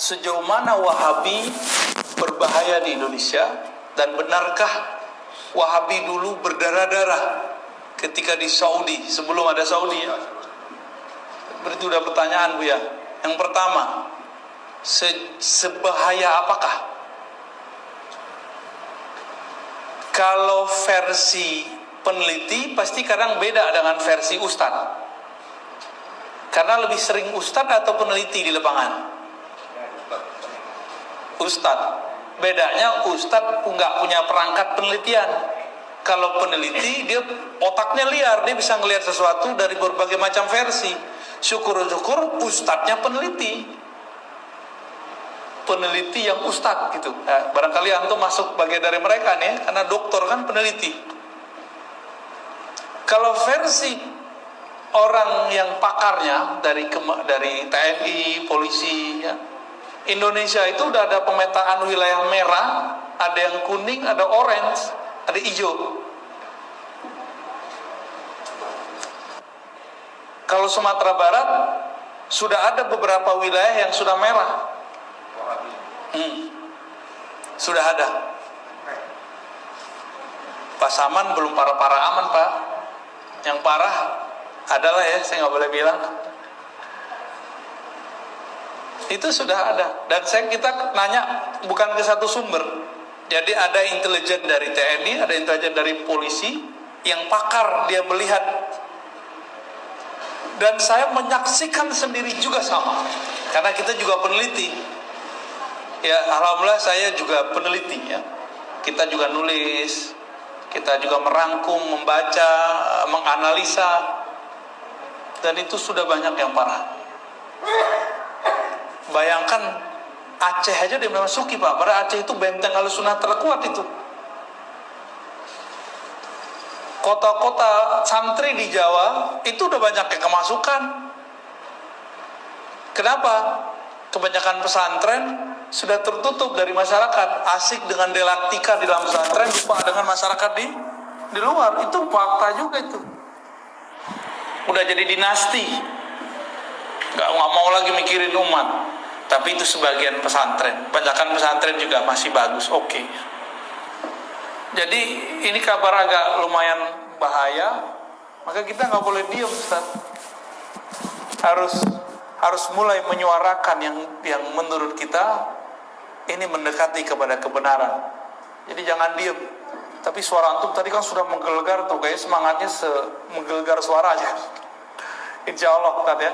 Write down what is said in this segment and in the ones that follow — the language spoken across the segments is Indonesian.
sejauh mana Wahabi berbahaya di Indonesia, dan benarkah Wahabi dulu berdarah-darah ketika di Saudi, sebelum ada Saudi ya? Berarti udah pertanyaan Bu ya. Yang pertama, sebahaya apakah? Kalau versi peneliti pasti kadang beda dengan versi Ustadz, karena lebih sering Ustadz atau peneliti di lapangan? Ustadz. Bedanya Ustadz nggak punya perangkat penelitian. Kalau peneliti dia otaknya liar, dia bisa ngelihat sesuatu dari berbagai macam versi. Syukur-syukur Ustadznya peneliti yang Ustadz gitu. Nah, barangkali antum masuk bagian dari mereka nih, karena doktor kan peneliti. Kalau versi orang yang pakarnya dari TNI, polisi ya, Indonesia itu udah ada pemetaan wilayah merah, ada yang kuning, ada orange, ada hijau. Kalau Sumatera Barat sudah ada beberapa wilayah yang sudah merah. Sudah ada. Pasaman belum parah-parah aman Pak. Yang parah adalah ya, saya nggak boleh bilang. Itu sudah ada. Dan kita nanya bukan ke satu sumber. Jadi ada intelijen dari TNI, ada intelijen dari polisi yang pakar, dia melihat. Dan saya menyaksikan sendiri juga sama, karena kita juga peneliti. Ya alhamdulillah saya juga peneliti ya. Kita juga nulis, kita juga merangkum, membaca, menganalisa. Dan itu sudah banyak yang parah. Bayangkan Aceh aja dia memasuki Pak. Padahal Aceh itu benteng Ahlussunnah terkuat itu. Kota-kota santri di Jawa itu udah banyak yang kemasukan. Kenapa? Kebanyakan pesantren sudah tertutup dari masyarakat, asik dengan delaktika di dalam pesantren, lupa dengan masyarakat di luar. Itu fakta juga itu. Udah jadi dinasti, nggak mau lagi mikirin umat. Tapi itu sebagian pesantren. Banyakan pesantren juga masih bagus, oke. Jadi ini kabar agak lumayan bahaya. Maka kita nggak boleh diam, Ustaz. Harus mulai menyuarakan yang menurut kita ini mendekati kepada kebenaran. Jadi jangan diam. Tapi suara antum tadi kan sudah menggelegar tuh, kayak semangatnya menggelegar suara aja. Insya Allah Ustaz ya.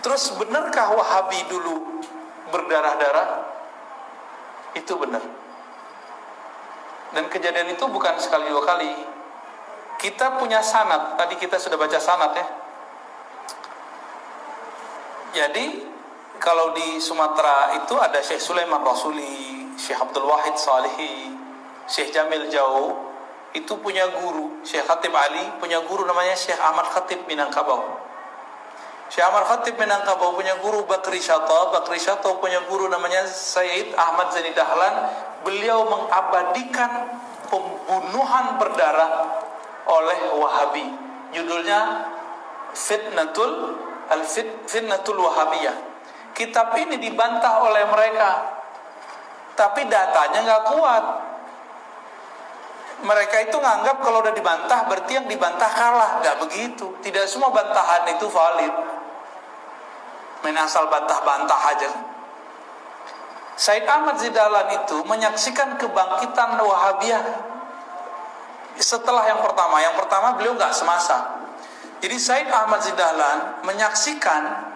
Terus benarkah Wahabi dulu berdarah-darah? Itu benar. Dan kejadian itu bukan sekali dua kali. Kita punya sanad. Tadi kita sudah baca sanad ya. Jadi kalau di Sumatera itu ada Syekh Sulaiman Rasuli, Syekh Abdul Wahid Salihi, Syekh Jamil Jau, itu punya guru. Syekh Khatib Ali punya guru namanya Syekh Ahmad Khatib Minangkabau. Syekh Ahmad Khatib Minangkabau punya guru Bakri Syato punya guru namanya Sayyid Ahmad Zaini Dahlan. Beliau mengabadikan pembunuhan berdarah oleh Wahabi. Judulnya Fitnatul Wahabiyah. Kitab ini dibantah oleh mereka, tapi datanya nggak kuat. Mereka itu nganggap kalau udah dibantah berarti yang dibantah kalah. Nggak begitu. Tidak semua bantahan itu valid. Main asal bantah-bantah aja. Said Ahmad Zidahlan itu menyaksikan kebangkitan Wahabiyah setelah yang pertama. Yang pertama beliau nggak semasa. Jadi Said Ahmad Zidahlan menyaksikan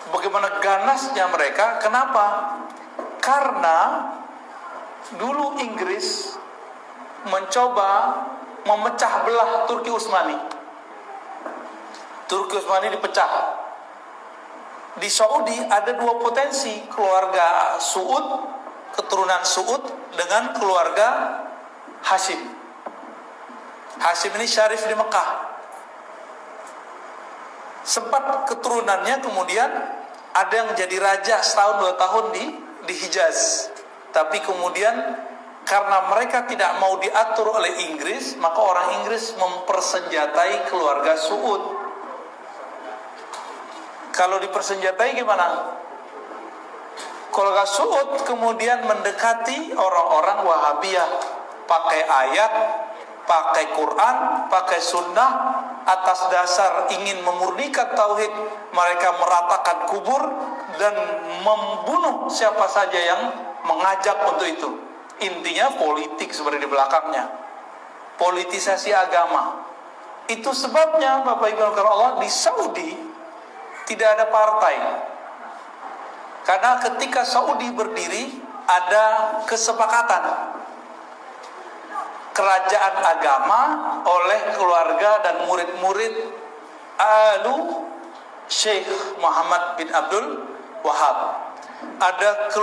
bagaimana ganasnya mereka. Kenapa? Karena dulu Inggris mencoba memecah belah Turki Utsmani. Turki Utsmani dipecah. Di Saudi ada dua potensi, keluarga Suud, keturunan Suud dengan keluarga Hashim. Hashim ini syarif di Mekah. Sempat keturunannya kemudian ada yang jadi raja setahun 2 tahun di Hijaz. Tapi kemudian karena mereka tidak mau diatur oleh Inggris, maka orang Inggris mempersenjatai keluarga Suud. Kalau dipersenjatai gimana? Keluarga Suud kemudian mendekati orang-orang Wahabiyah, pakai ayat, pakai Quran, pakai sunnah, atas dasar ingin memurnikan tauhid. Mereka meratakan kubur dan membunuh siapa saja yang mengajak untuk itu. Intinya politik sebenarnya di belakangnya, politisasi agama. Itu sebabnya Bapak Ibu Allah, di Saudi tidak ada partai. Karena ketika Saudi berdiri, ada kesepakatan kerajaan agama oleh keluarga dan murid-murid Alu Syekh Muhammad bin Abdul Wahab. Ada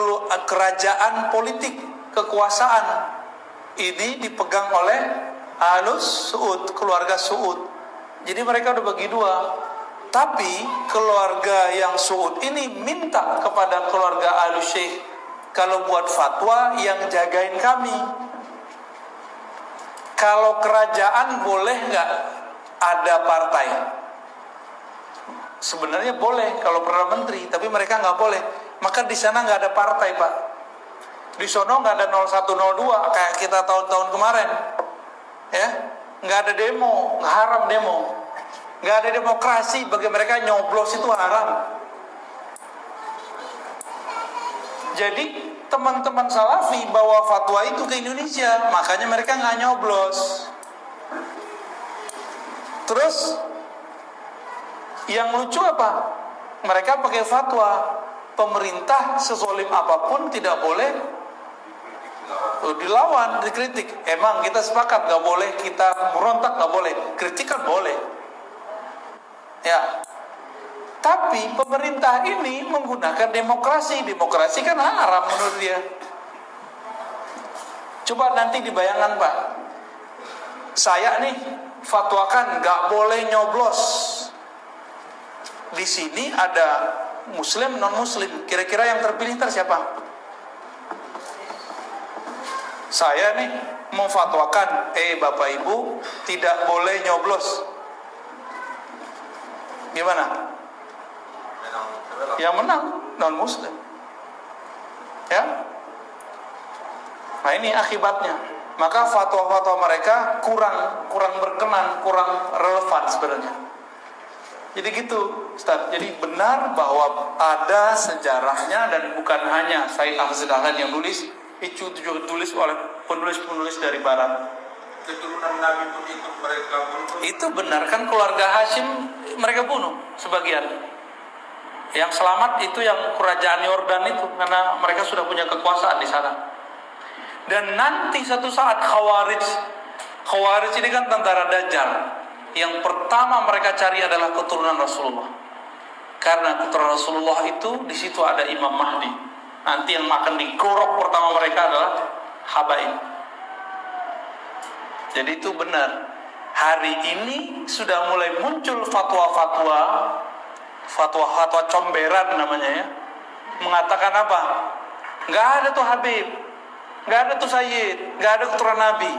kerajaan politik, kekuasaan. Ini dipegang oleh Alus Suud, keluarga Suud. Jadi mereka udah bagi dua. Tapi keluarga yang Suud ini minta kepada keluarga Alu Syekh, kalau buat fatwa yang jagain kami. Kalau kerajaan boleh nggak ada partai? Sebenarnya boleh kalau perdana menteri, tapi mereka nggak boleh. Maka di sana nggak ada partai, Pak. Di sono nggak ada 0102 kayak kita tahun-tahun kemarin, ya. Nggak ada demo, nggak haram demo. Nggak ada demokrasi, bagi mereka nyoblos itu haram. Jadi teman-teman Salafi bawa fatwa itu ke Indonesia, makanya mereka nggak nyoblos. Terus yang lucu apa? Mereka pakai fatwa, pemerintah sezolim apapun tidak boleh dilawan, dikritik. Emang kita sepakat nggak boleh kita merontak, nggak boleh, kritikan boleh. Ya, tapi pemerintah ini menggunakan demokrasi. Demokrasi kan haram menurut dia. Coba nanti dibayangkan, Pak. Saya nih fatwakan nggak boleh nyoblos. Di sini ada Muslim, non Muslim. Kira-kira yang terpilih siapa? Saya nih memfatwakan, Bapak Ibu tidak boleh nyoblos. Gimana? Yang menang non Muslim, ya. Nah ini akibatnya. Maka fatwa-fatwa mereka kurang berkenan, kurang relevan sebenarnya. Jadi gitu, Ustaz. Jadi benar bahwa ada sejarahnya dan bukan hanya Said Ahmad Dahlan yang nulis, itu juga ditulis oleh penulis-penulis dari Barat. Keturunan Nabi pun ikut mereka bunuh. Itu benar kan, keluarga Hashim mereka bunuh sebagian. Yang selamat itu yang kerajaan Yordan itu, karena mereka sudah punya kekuasaan di sana. Dan nanti satu saat Khawarij ini kan tentara Dajjal. Yang pertama mereka cari adalah keturunan Rasulullah. Karena keturunan Rasulullah itu di situ ada Imam Mahdi. Nanti yang akan digorok pertama mereka adalah Habaib. Jadi itu benar. Hari ini sudah mulai muncul fatwa-fatwa comberan namanya, ya. Mengatakan apa? Nggak ada tuh Habib, nggak ada tuh Sayyid, nggak ada keturunan Nabi.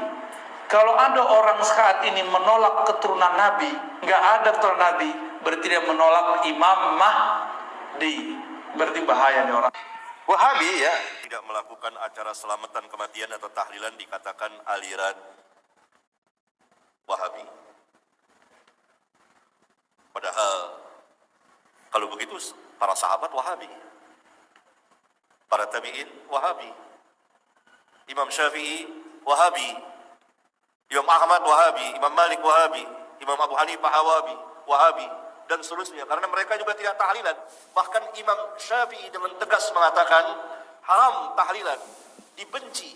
Kalau ada orang saat ini menolak keturunan Nabi, nggak ada keturunan Nabi, berarti dia menolak Imam Mahdi. Berarti bahaya nih orang. Wahabi ya tidak melakukan acara selamatan kematian atau tahlilan dikatakan aliran Wahabi. Padahal kalau begitu para sahabat Wahabi, para tabi'in Wahabi, Imam Syafi'i Wahabi, Imam Ahmad Wahabi, Imam Malik Wahabi, Imam Abu Hanifah Wahabi, dan seterusnya. Karena mereka juga tidak tahlilan. Bahkan Imam Syafi'i dengan tegas mengatakan haram tahlilan, dibenci.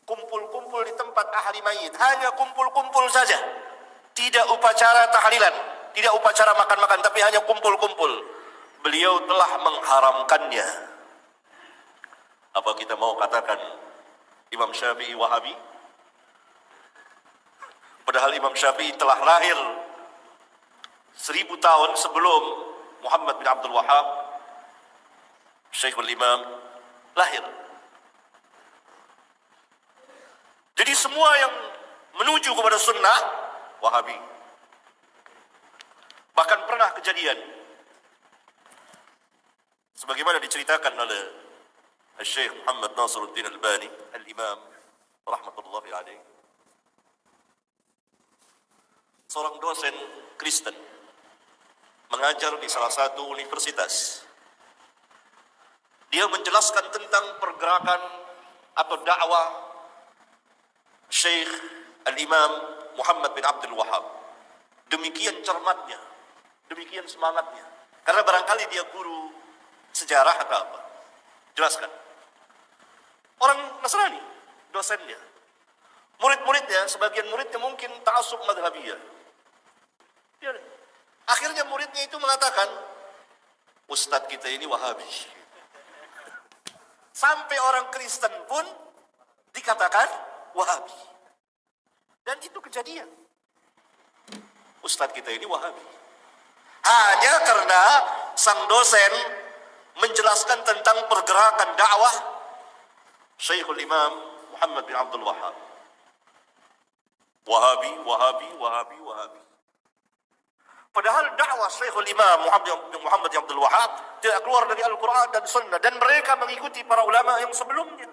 Kumpul-kumpul di tempat ahli mayit, hanya kumpul-kumpul saja, tidak upacara tahlilan, tidak upacara makan-makan, tapi hanya kumpul-kumpul. Beliau telah mengharamkannya. Apa kita mau katakan Imam Syafi'i Wahabi? Padahal Imam Syafi'i telah lahir 1000 tahun sebelum Muhammad bin Abdul Wahab, Syekhul Imam, lahir. Jadi semua yang menuju kepada sunnah Wahabi. Bahkan pernah kejadian sebagaimana diceritakan oleh Syekh Muhammad Nasiruddin Albani, Al-Imam rahmatullahi alaih. Seorang dosen Kristen mengajar di salah satu universitas. Dia menjelaskan tentang pergerakan atau dakwah Syekh Al-Imam Muhammad bin Abdul Wahhab. Demikian cermatnya, demikian semangatnya. Karena barangkali dia guru sejarah atau apa. Jelaskan. Orang Nasrani, dosennya. Murid-muridnya, sebagian muridnya mungkin ta'assub madhabiyah. Akhirnya muridnya itu mengatakan, Ustadz kita ini Wahabi. Sampai orang Kristen pun dikatakan Wahabi. Dan itu kejadian. Ustadz kita ini Wahabi. Hanya karena sang dosen menjelaskan tentang pergerakan dakwah Syekhul Imam Muhammad bin Abdul Wahhab. Wahabi, Wahabi, Wahabi, Wahabi. Padahal dakwah Syekhul Imam Muhammad bin Abdul Wahhab tidak keluar dari Al-Quran dan Sunnah. Dan mereka mengikuti para ulama yang sebelumnya.